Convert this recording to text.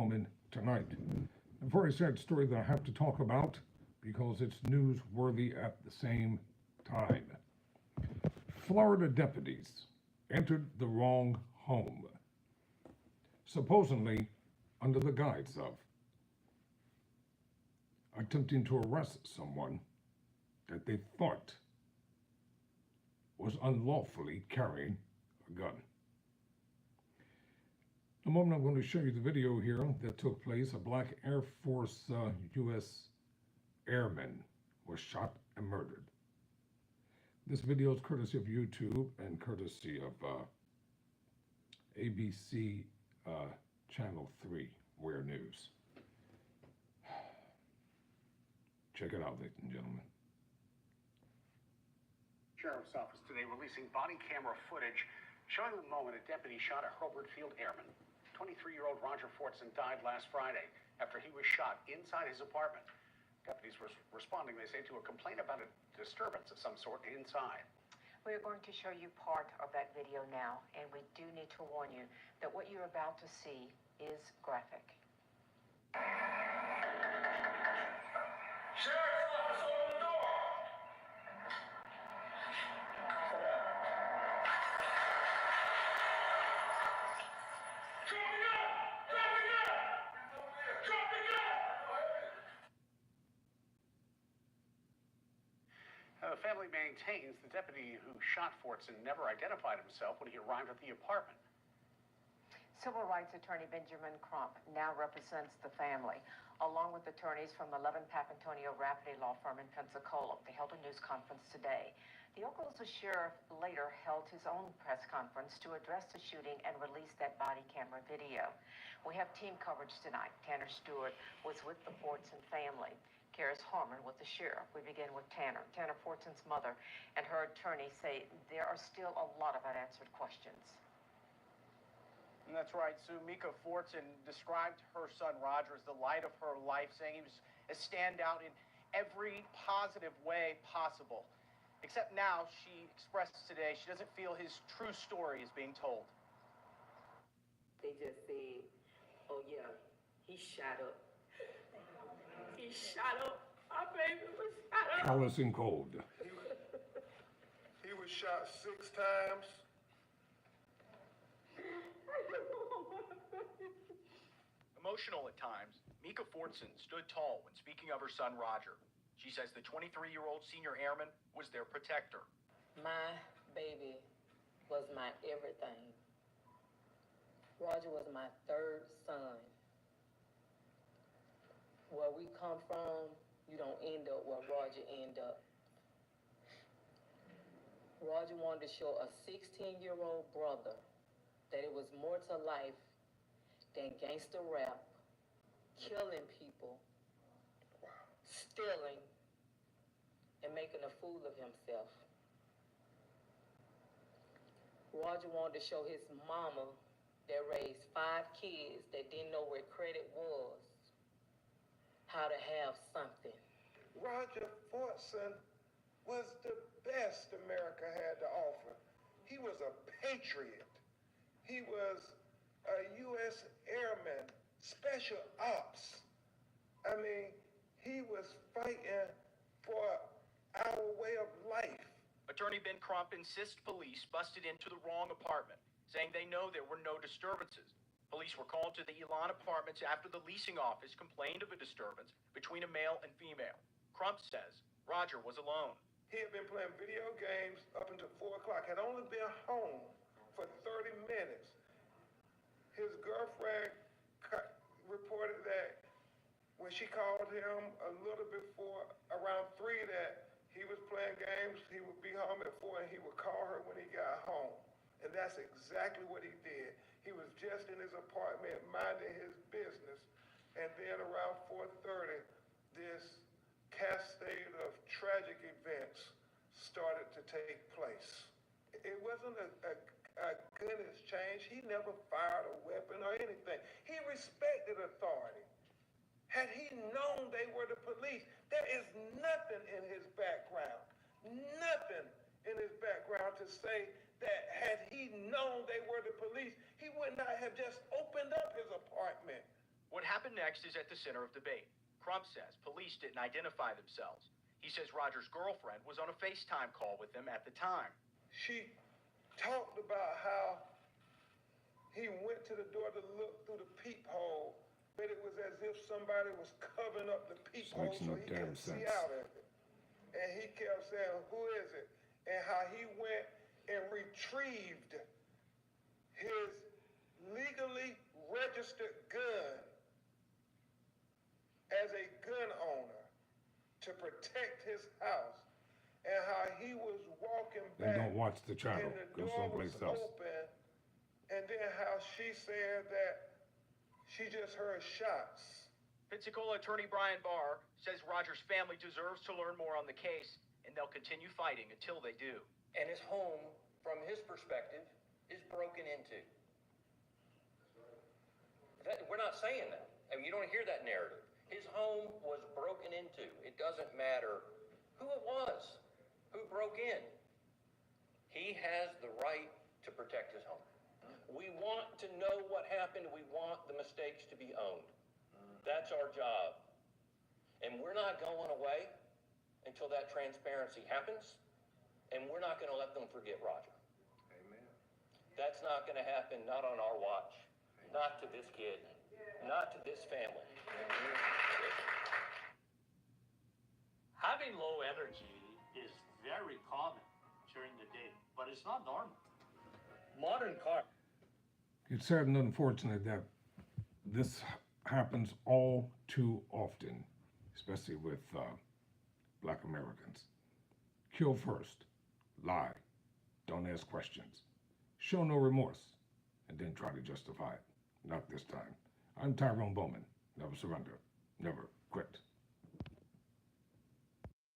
Bowman tonight. A very sad story that I have to talk about because it's newsworthy at the same time. Florida deputies entered the wrong home, supposedly under the guise of attempting to arrest someone that they thought was unlawfully carrying a gun. In a moment, I'm going to show you the video here that took place. A black Air Force U.S. Airman was shot and murdered. This video is courtesy of YouTube and courtesy of ABC Channel 3, Where News. Check it out, ladies and gentlemen. Sheriff's Office today releasing body camera footage showing the moment a deputy shot a Hurlburt Field airman. 23-year-old Roger Fortson died last Friday after he was shot inside his apartment. Deputies were responding, they say, to a complaint about a disturbance of some sort inside. We are going to show you part of that video now, and we do need to warn you that what you're about to see is graphic. Sheriff's office, open the door! Drop the gun! Drop the gun! Drop the gun! The family maintains the deputy who shot Fortson never identified himself when he arrived at the apartment. Civil rights attorney Benjamin Crump now represents the family, along with attorneys from the Levin Papantonio Rafferty law firm in Pensacola. They held a news conference today. The Okaloosa sheriff later held his own press conference to address the shooting and release that body camera video. We have team coverage tonight. Tanner Stewart was with the Fortson family. Karis Harmon with the sheriff. We begin with Tanner. Tanner, Fortson's mother and her attorney say there are still a lot of unanswered questions. And that's right, Sue. Mika Fortson described her son Roger as the light of her life, saying he was a standout in every positive way possible. Except now, she expressed today she doesn't feel his true story is being told. They just said, oh yeah, he shot up. He shot up. Our baby was shot up. Callous and cold. He was shot 6 times. Emotional at times, Mika Fortson stood tall when speaking of her son Roger. She says the 23-year-old senior airman was their protector. My baby was my everything. Roger was my third son. Where we come from, you don't end up where Roger ended up. Roger wanted to show a 16-year-old brother that it was more to life than gangster rap, killing people, stealing, and making a fool of himself. Roger wanted to show his mama that raised 5 kids that didn't know where credit was, how to have something. Roger Fortson was the best America had to offer. He was a patriot. He was a U.S. Airman, special ops. I mean, he was fighting for our way of life. Attorney Ben Crump insists police busted into the wrong apartment, saying they know there were no disturbances. Police were called to the Elon apartments after the leasing office complained of a disturbance between a male and female. Crump says Roger was alone. He had been playing video games up until 4 o'clock, had only been home for 30 minutes. His girlfriend reported that when she called him a little before, around 3, that he was playing games, he would be home at 4 and he would call her when he got home. And that's exactly what he did. He was just in his apartment minding his business. And then around 4:30, this cascade of tragic events started to take place. It wasn't a goodness change. He never fired a weapon or anything. He respected authority. Had he known they were the police, there is nothing in his background, nothing in his background to say that had he known they were the police, he would not have just opened up his apartment. What happened next is at the center of debate. Crump says police didn't identify themselves. He says Roger's girlfriend was on a FaceTime call with him at the time. She talked about how he went to the door to look through the peephole, but it was as if somebody was covering up the peephole so he couldn't see out of it. And he kept saying, "Who is it?" And how he went and retrieved his legally registered gun as a gun owner to protect his house, and how he was walking back. Then don't watch the channel. And the Go door someplace was else. open, and then how she said that she just heard shots. Pensacola attorney Brian Barr says Roger's family deserves to learn more on the case, and they'll continue fighting until they do. And his home, from his perspective, is broken into. We're not saying that. I mean, you don't hear that narrative. His home was broken into. It doesn't matter who it was, who broke in. He has the right to protect his home. We want to know what happened. We want the mistakes to be owned. That's our job. And we're not going away until that transparency happens. And we're not going to let them forget Roger. Amen. That's not going to happen, not on our watch, not to this kid, not to this family. Having low energy is very common during the day, but it's not normal. Modern cars. It's sad and unfortunate that this happens all too often, especially with Black Americans. Kill first, lie, don't ask questions, show no remorse, and then try to justify it. Not this time. I'm Tyrone Bowman. Never surrender. Never.